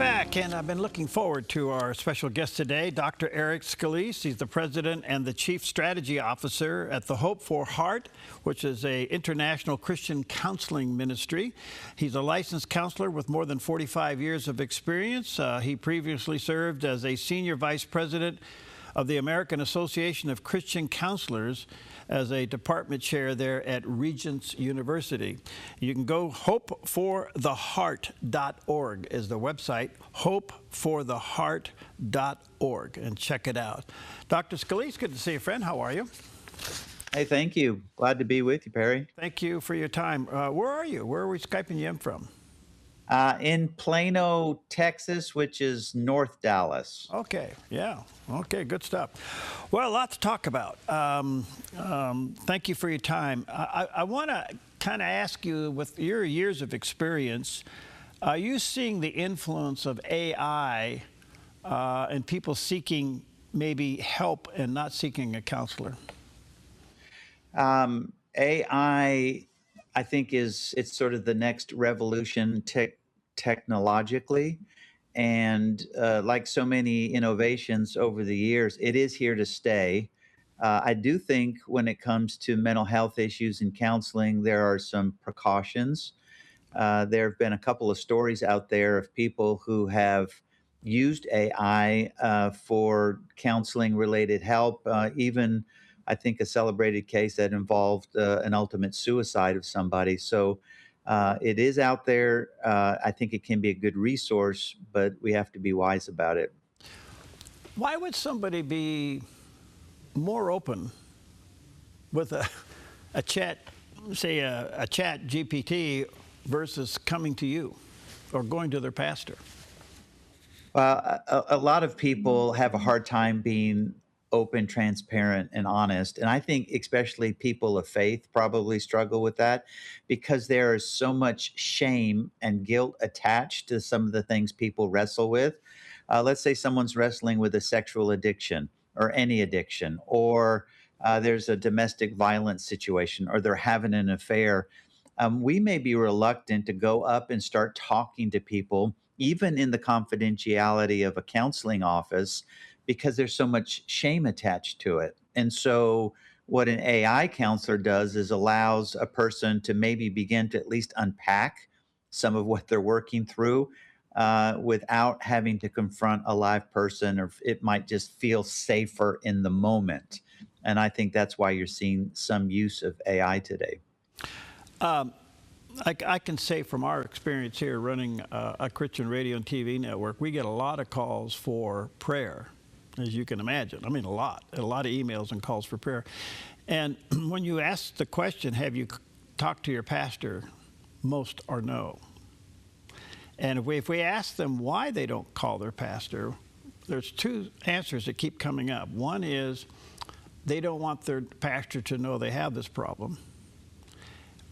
back, and I've been looking forward to our special guest today, Dr. Eric Scalise. He's the president and the chief strategy officer at the Hope for Heart, which is an international Christian counseling ministry. He's a licensed counselor with more than 45 years of experience. He previously served as a senior vice president of the American Association of Christian Counselors as a department chair there at Regents University. You can go hopefortheheart.org is the website, hopefortheheart.org, and check it out. Dr. Scalise, good to see you, friend. How are you? Hey, thank you. Glad to be with you, Perry. Thank you for your time. Where are you? Where are we Skyping you in from? In Plano, Texas, which is North Dallas. Okay, yeah. Okay, good stuff. Well, a lot to talk about. Thank you for your time. I want to kind of ask you, with your years of experience, are you seeing the influence of AI and people seeking maybe help and not seeking a counselor? AI, I think, it's sort of the next revolution technologically. And like so many innovations over the years, it is here to stay. I do think when it comes to mental health issues and counseling, there are some precautions. There have been a couple of stories out there of people who have used AI for counseling related help, even I think a celebrated case that involved an ultimate suicide of somebody. So it is out there. I think it can be a good resource, but we have to be wise about it. Why would somebody be more open with a chat, say a chat GPT versus coming to you or going to their pastor? A lot of people have a hard time being open, transparent, and honest. And I think especially people of faith probably struggle with that because there is so much shame and guilt attached to some of the things people wrestle with. Let's say someone's wrestling with a sexual addiction or any addiction, or there's a domestic violence situation, or they're having an affair. We may be reluctant to go up and start talking to people, even in the confidentiality of a counseling office, because there's so much shame attached to it. And so, what an AI counselor does is allows a person to maybe begin to at least unpack some of what they're working through without having to confront a live person, or it might just feel safer in the moment. And I think that's why you're seeing some use of AI today. I can say from our experience here running a Christian radio and TV network, we get a lot of calls for prayer, as you can imagine. I mean, a lot of emails and calls for prayer. And when you ask the question, have you talked to your pastor, most are no. And if we ask them why they don't call their pastor, there's two answers that keep coming up. One is they don't want their pastor to know they have this problem.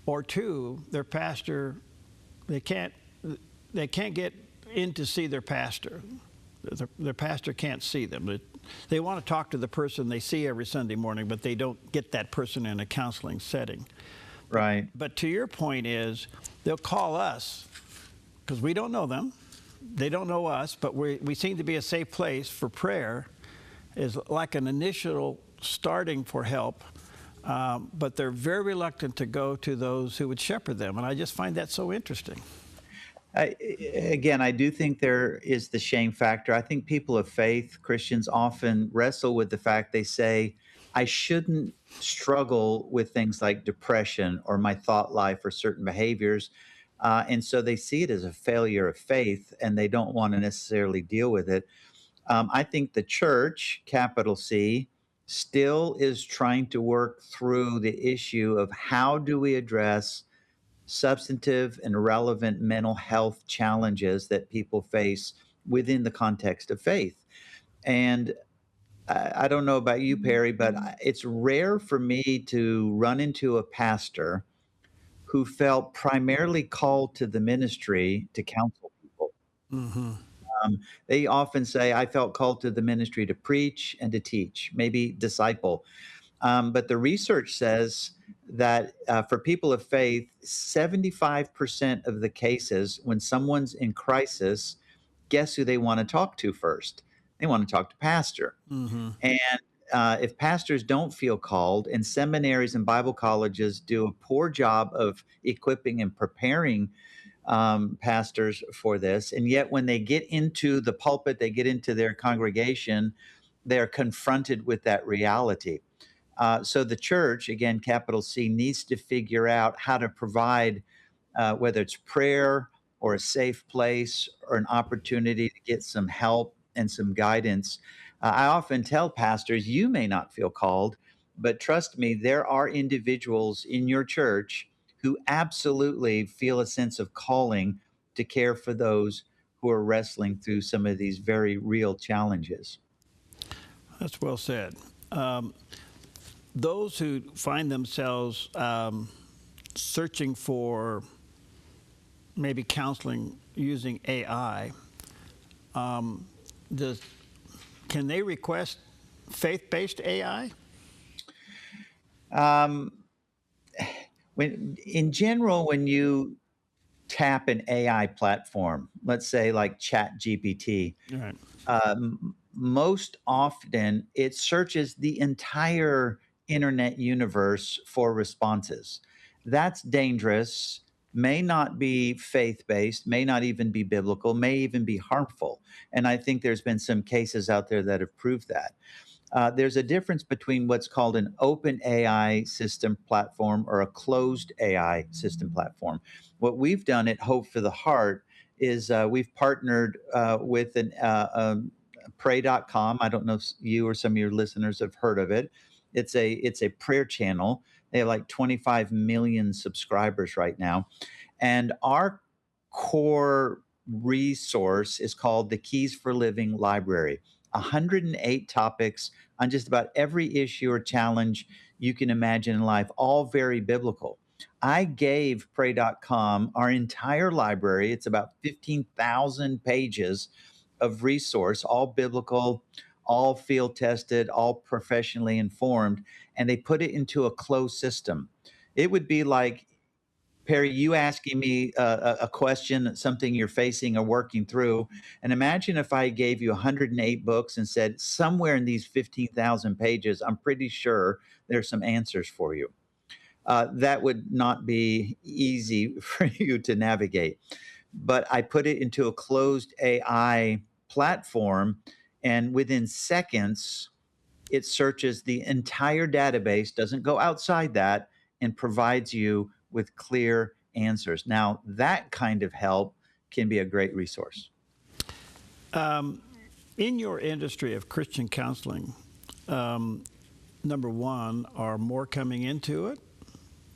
Or two, their pastor, they can't get in to see their pastor. Their pastor can't see them. They want to talk to the person they see every Sunday morning, but they don't get that person in a counseling setting. Right. But to your point is, they'll call us because we don't know them. They don't know us, but we seem to be a safe place for prayer, is like an initial starting for help. But they're very reluctant to go to those who would shepherd them. And I just find that so interesting. Again, I do think there is the shame factor. I think people of faith, Christians, often wrestle with the fact they say, I shouldn't struggle with things like depression or my thought life or certain behaviors. And so they see it as a failure of faith, and they don't want to necessarily deal with it. I think the church, capital C, still is trying to work through the issue of how do we address substantive and relevant mental health challenges that people face within the context of faith. And I don't know about you, Perry, but it's rare for me to run into a pastor who felt primarily called to the ministry to counsel people. Mm-hmm. They often say, I felt called to the ministry to preach and to teach, maybe disciple. But the research says that for people of faith, 75% of the cases when someone's in crisis, guess who they want to talk to first? They want to talk to pastor. Mm-hmm. And if pastors don't feel called, and seminaries and Bible colleges do a poor job of equipping and preparing pastors for this, and yet when they get into the pulpit, they get into their congregation, they're confronted with that reality. So the church, again, capital C, needs to figure out how to provide, whether it's prayer or a safe place or an opportunity to get some help and some guidance. I often tell pastors, you may not feel called, but trust me, there are individuals in your church who absolutely feel a sense of calling to care for those who are wrestling through some of these very real challenges. That's well said. Um, those who find themselves searching for maybe counseling using AI, um, does can they request faith-based AI? Um, in general, when you tap an AI platform, let's say like Chat GPT, All right. most often it searches the entire internet universe for responses. That's dangerous, may not be faith based, may not even be biblical, may even be harmful. And I think there's been some cases out there that have proved that. There's a difference between what's called an open AI system platform or a closed AI system platform. What we've done at Hope for the Heart is we've partnered with pray.com. I don't know if you or some of your listeners have heard of it. It's a prayer channel. They have like 25 million subscribers right now. And our core resource is called the Keys for Living Library. 108 topics on just about every issue or challenge you can imagine in life, all very biblical. I gave pray.com our entire library. It's about 15,000 pages of resource, all biblical, all field tested, all professionally informed, and they put it into a closed system. It would be like, Perry, you asking me a question, something you're facing or working through. And imagine if I gave you 108 books and said, somewhere in these 15,000 pages, I'm pretty sure there's some answers for you. That would not be easy for you to navigate. But I put it into a closed AI platform, and within seconds, it searches the entire database, doesn't go outside that, and provides you with clear answers. Now, that kind of help can be a great resource. In your industry of Christian counseling, number one, are more coming into it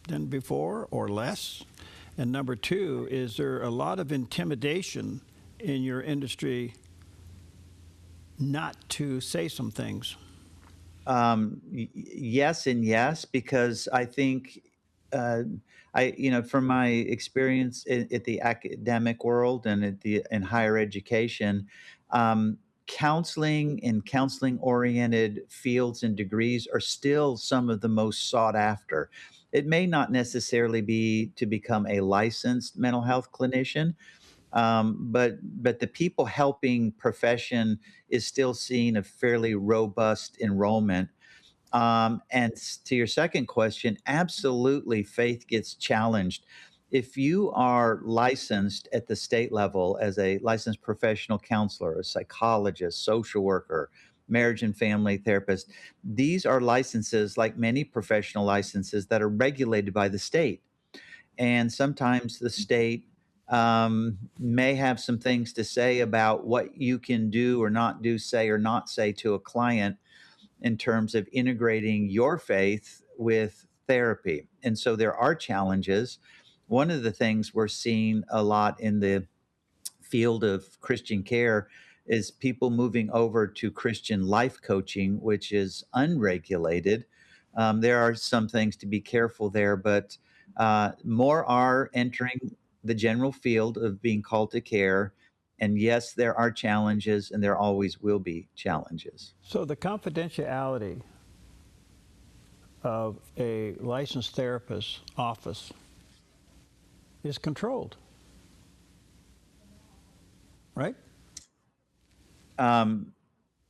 than before or less? And number two, is there a lot of intimidation in your industry not to say some things? Yes and yes, because I think from my experience at the academic world and in higher education, counseling and counseling oriented fields and degrees are still some of the most sought after. It may not necessarily be to become a licensed mental health clinician, but the people helping profession is still seeing a fairly robust enrollment. To your second question, absolutely, faith gets challenged. If you are licensed at the state level as a licensed professional counselor, a psychologist, social worker, marriage and family therapist, these are licenses, like many professional licenses, that are regulated by the state. And sometimes the state may have some things to say about what you can do or not do, say or not say to a client in terms of integrating your faith with therapy. And so there are challenges. One of the things we're seeing a lot in the field of Christian care is people moving over to Christian life coaching, which is unregulated. There are some things to be careful there, but more are entering the general field of being called to care. And yes, there are challenges, and there always will be challenges. So the confidentiality of a licensed therapist's office is controlled, right? Um,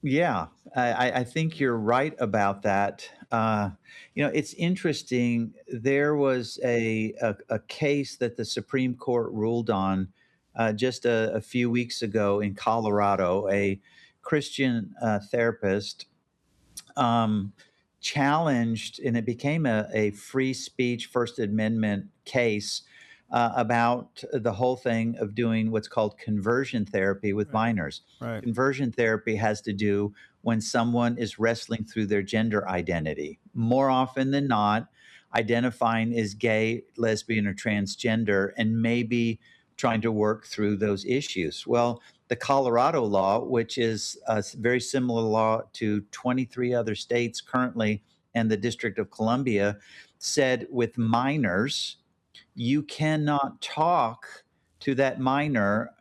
yeah, I think you're right about that. It's interesting. There was a case that the Supreme Court ruled on just a few weeks ago in Colorado. A Christian therapist um, challenged, and it became a free speech First Amendment case about the whole thing of doing what's called conversion therapy with Right. minors. Right. Conversion therapy has to do when someone is wrestling through their gender identity. More often than not, identifying as gay, lesbian, or transgender, and maybe trying to work through those issues. Well, the Colorado law, which is a very similar law to 23 other states currently and the District of Columbia, said with minors, you cannot talk to that minor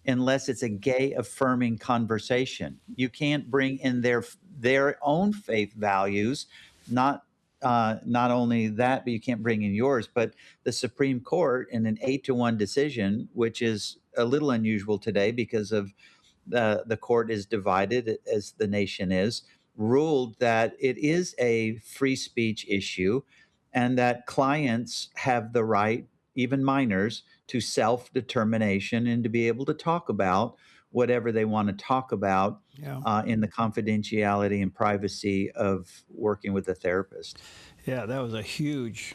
unless it's a gay affirming conversation. You can't bring in their own faith values, not not only that, but you can't bring in yours. But the Supreme Court, in an 8-1 decision, which is a little unusual today because of the court is divided as the nation is, ruled that it is a free speech issue and that clients have the right, even minors, to self determination and to be able to talk about whatever they want to talk about Yeah. in the confidentiality and privacy of working with a therapist. Yeah, that was a huge,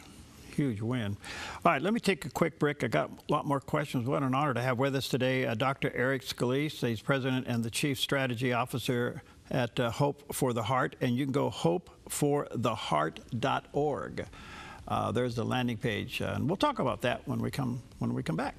huge win. All right, let me take a quick break. I got a lot more questions. What an honor to have with us today Dr. Eric Scalise. He's president and the chief strategy officer at Hope for the Heart, and you can go hopefortheheart.org. There's the landing page, and we'll talk about that when we come back.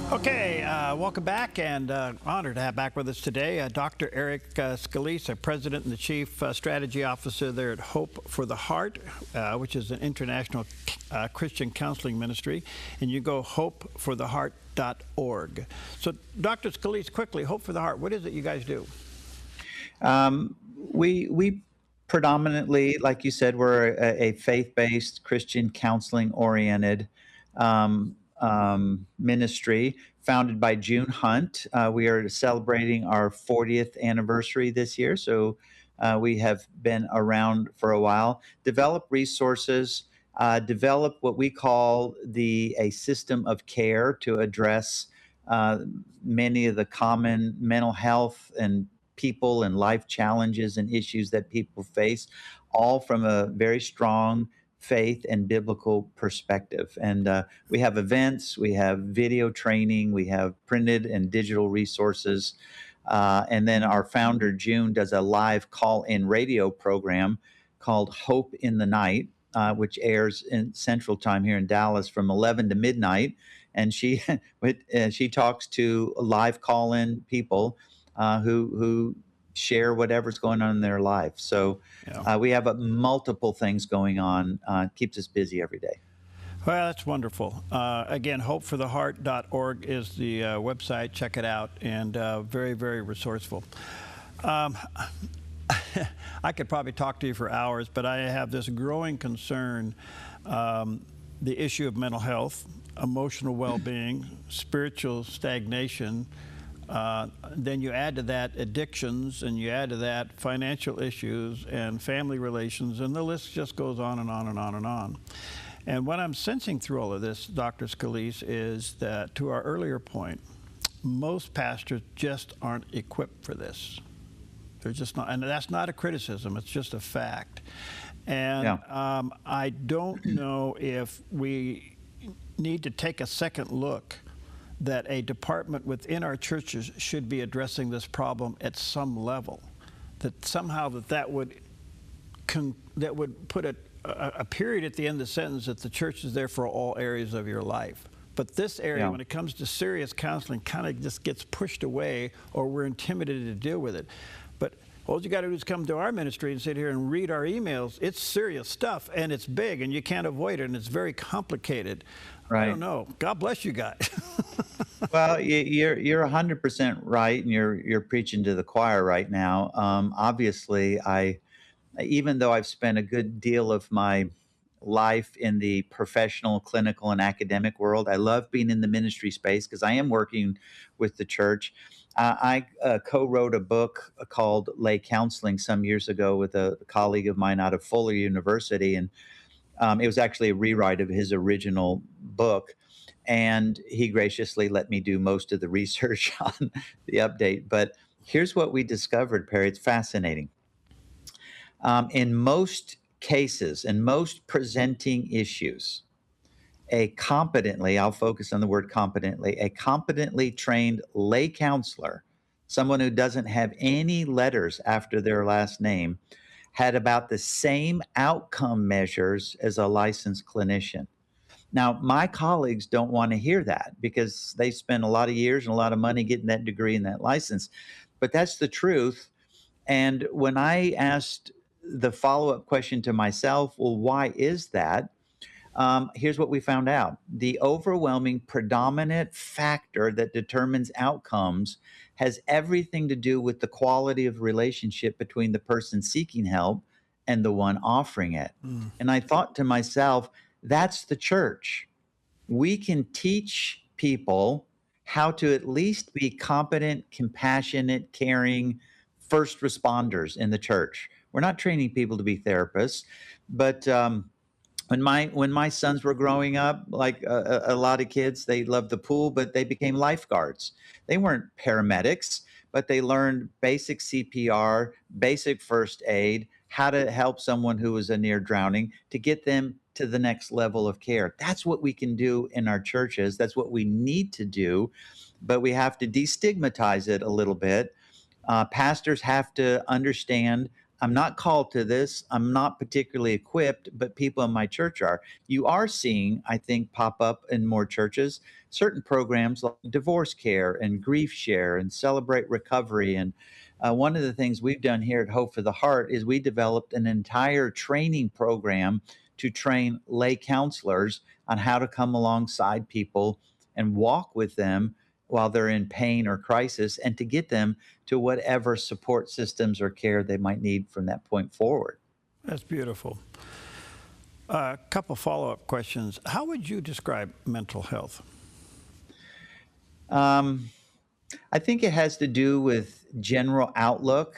Okay, welcome back, and honored to have back with us today Dr. Eric Scalise, president and the chief strategy officer there at Hope for the Heart, which is an international Christian counseling ministry, and you go hopefortheheart.org. So, Dr. Scalise, quickly, Hope for the Heart, what is it you guys do? We predominantly, like you said, we're a faith-based, Christian counseling-oriented ministry founded by June Hunt. We are celebrating our 40th anniversary this year, so we have been around for a while. Develop resources, develop what we call a system of care to address many of the common mental health and people and life challenges and issues that people face, all from a very strong faith and biblical perspective. And we have events, we have video training, we have printed and digital resources. And then our founder, June, does a live call-in radio program called Hope in the Night, which airs in Central Time here in Dallas from 11 to midnight. And she talks to live call-in people who share whatever's going on in their life. So we have multiple things going on. Keeps us busy every day. Well, that's wonderful. Again, hopefortheheart.org is the website. Check it out, and very, very resourceful. I could probably talk to you for hours, but I have this growing concern, the issue of mental health, emotional well-being, spiritual stagnation. Then you add to that addictions, and you add to that financial issues and family relations, and the list just goes on and on and on and on. And what I'm sensing through all of this, Dr. Scalise, is that, to our earlier point, most pastors just aren't equipped for this. They're just not, and that's not a criticism, it's just a fact. And I don't know if we need to take a second look that a department within our churches should be addressing this problem at some level, that somehow that would put a period at the end of the sentence that the church is there for all areas of your life. But this area, when it comes to serious counseling, kind of just gets pushed away, or we're intimidated to deal with it. But All you got to do is come to our ministry and sit here and read our emails. It's serious stuff, and it's big, and you can't avoid it, and it's very complicated. I don't Right. know. God bless you guys. Well, you're 100% right, and you're preaching to the choir right now. Obviously, I even though I've spent a good deal of my life in the professional, clinical, and academic world, I love being in the ministry space because I am working with the church. I co-wrote a book called Lay Counseling some years ago with a colleague of mine out of Fuller University, and it was actually a rewrite of his original book. And he graciously let me do most of the research on the update. But here's what we discovered, Perry. It's fascinating. In most cases, in most presenting issues, I'll focus on the word competently, a competently trained lay counselor, someone who doesn't have any letters after their last name, had about the same outcome measures as a licensed clinician. Now, my colleagues don't want to hear that because they spend a lot of years and a lot of money getting that degree and that license. But that's the truth. And when I asked the follow up question to myself, well, why is that? Here's what we found out: the overwhelming predominant factor that determines outcomes has everything to do with the quality of relationship between the person seeking help and the one offering it. Mm. And I thought to myself, that's the church. We can teach people how to at least be competent, compassionate, caring first responders in the church. We're not training people to be therapists, but when my sons were growing up, like a lot of kids, they loved the pool, but they became lifeguards. They weren't paramedics, but they learned basic CPR, basic first aid, how to help someone who was a near drowning to get them to the next level of care. That's what we can do in our churches. That's what we need to do, but we have to destigmatize it a little bit. Pastors have to understand, I'm not called to this. I'm not particularly equipped, but people in my church are. You are seeing, I think, pop up in more churches certain programs like divorce care and grief share and celebrate recovery. And one of the things we've done here at Hope for the Heart is we developed an entire training program to train lay counselors on how to come alongside people and walk with them while they're in pain or crisis, and to get them to whatever support systems or care they might need from that point forward. That's beautiful. A couple follow-up questions. How would you describe mental health? Um, I think it has to do with general outlook.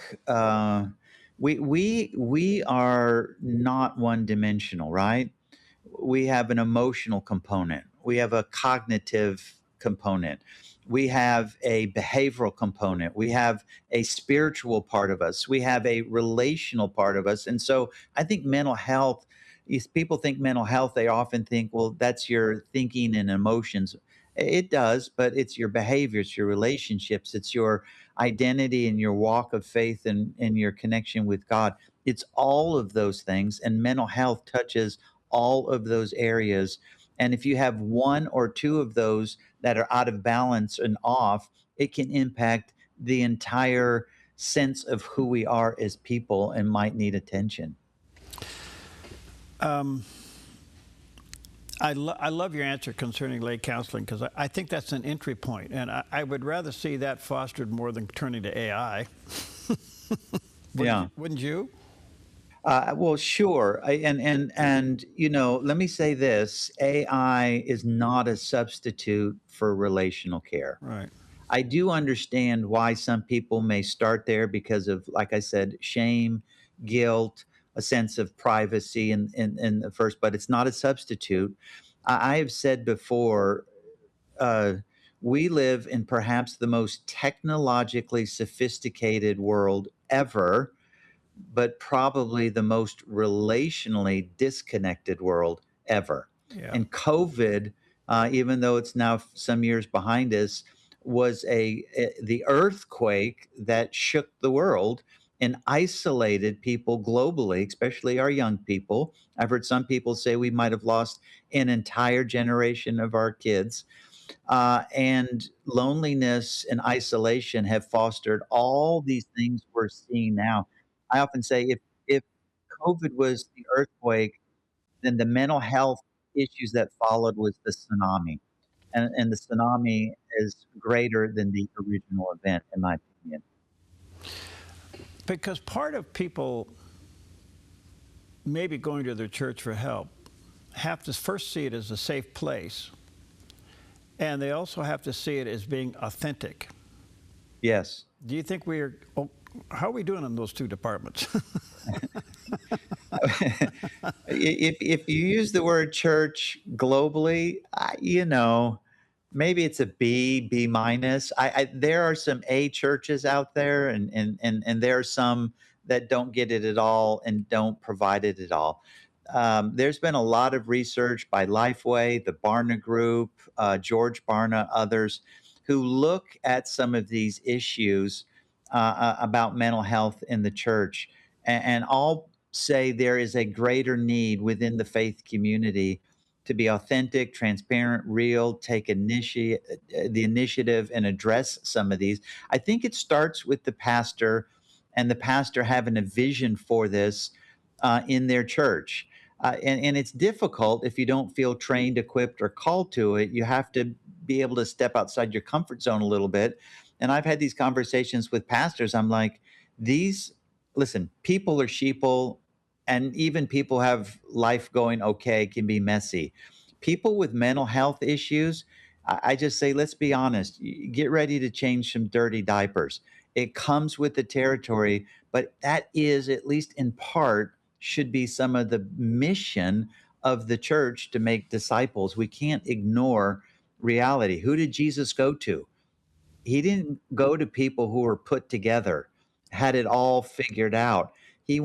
We are not one dimensional, right? We have an emotional component. We have a cognitive component. We have a behavioral component. We have a spiritual part of us. We have a relational part of us. And so I think mental health, if people think mental health, they often think, well, that's your thinking and emotions. It does, but it's your behavior, it's your relationships, it's your identity and your walk of faith and your connection with God. It's all of those things. And mental health touches all of those areas. And if you have one or two of those that are out of balance and off, it can impact the entire sense of who we are as people and might need attention. Um, I love your answer concerning lay counseling because I think that's an entry point, and I would rather see that fostered more than turning to AI. Yeah. Wouldn't you? Well, sure. And let me say this: AI is not a substitute for relational care. Right. I do understand why some people may start there because of, like I said, shame, guilt, a sense of privacy in the first, but it's not a substitute. I have said before, uh, we live in perhaps the most technologically sophisticated world ever, but probably the most relationally disconnected world ever. Yeah. And COVID, even though it's now some years behind us, was the earthquake that shook the world and isolated people globally, especially our young people. I've heard some people say we might have lost an entire generation of our kids. And loneliness and isolation have fostered all these things we're seeing now. I often say if COVID was the earthquake, then the mental health issues that followed was the tsunami. And the tsunami is greater than the original event, in my opinion. Because part of people maybe going to their church for help have to first see it as a safe place, and they also have to see it as being authentic. Yes. Do you think how are we doing in those two departments? If you use the word church globally, maybe it's a B minus. There are some A churches out there, and there are some that don't get it at all and don't provide it at all. There's been a lot of research by Lifeway, the Barna Group, George Barna, others, who look at some of these issues about mental health in the church, and all say there is a greater need within the faith community to be authentic, transparent, real, take the initiative and address some of these. I think it starts with the pastor and the pastor having a vision for this in their church. And it's difficult if you don't feel trained, equipped, or called to it. You have to be able to step outside your comfort zone a little bit. And I've had these conversations with pastors. I'm like, listen, people are sheeple, and even people have life going okay, can be messy. People with mental health issues, I just say, let's be honest, get ready to change some dirty diapers. It comes with the territory, but that is, at least in part, should be some of the mission of the church to make disciples. We can't ignore reality. Who did Jesus go to? He didn't go to people who were put together, had it all figured out. He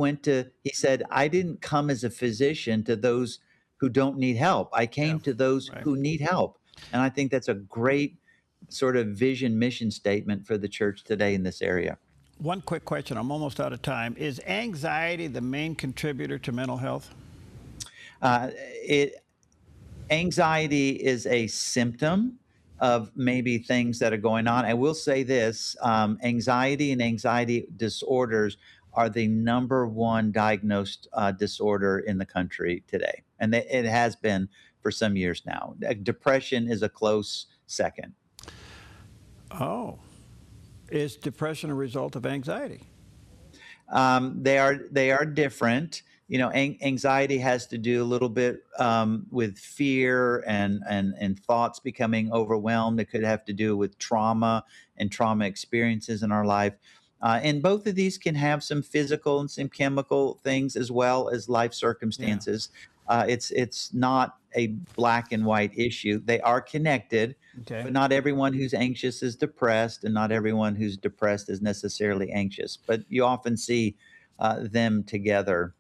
said, I didn't come as a physician to those who don't need help. I Yeah, came to those right. who need help. And I think that's a great sort of vision mission statement for the church today in this area. One quick question, I'm almost out of time. Is anxiety the main contributor to mental health? It Anxiety is a symptom of maybe things that are going on. I will say this: anxiety and anxiety disorders are the number one diagnosed disorder in the country today, and it has been for some years now. Depression is a close second. Oh, is depression a result of anxiety? They are different. Anxiety has to do a little bit with fear and thoughts becoming overwhelmed. It could have to do with trauma and trauma experiences in our life. And both of these can have some physical and some chemical things as well as life Yeah. circumstances. It's not a black and white issue. They are connected, Okay. but not everyone who's anxious is depressed, and not everyone who's depressed is necessarily anxious. But you often see them together.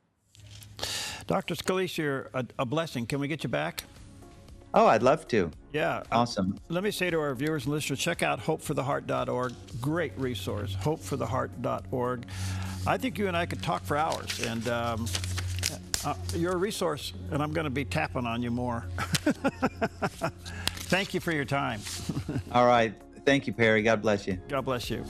Dr. Scalise, you're a blessing. Can we get you back? Oh, I'd love to. Yeah. Awesome. Let me say to our viewers and listeners, check out hopefortheheart.org. Great resource, hopefortheheart.org. I think you and I could talk for hours, and you're a resource, and I'm going to be tapping on you more. Thank you for your time. All right. Thank you, Perry. God bless you. God bless you.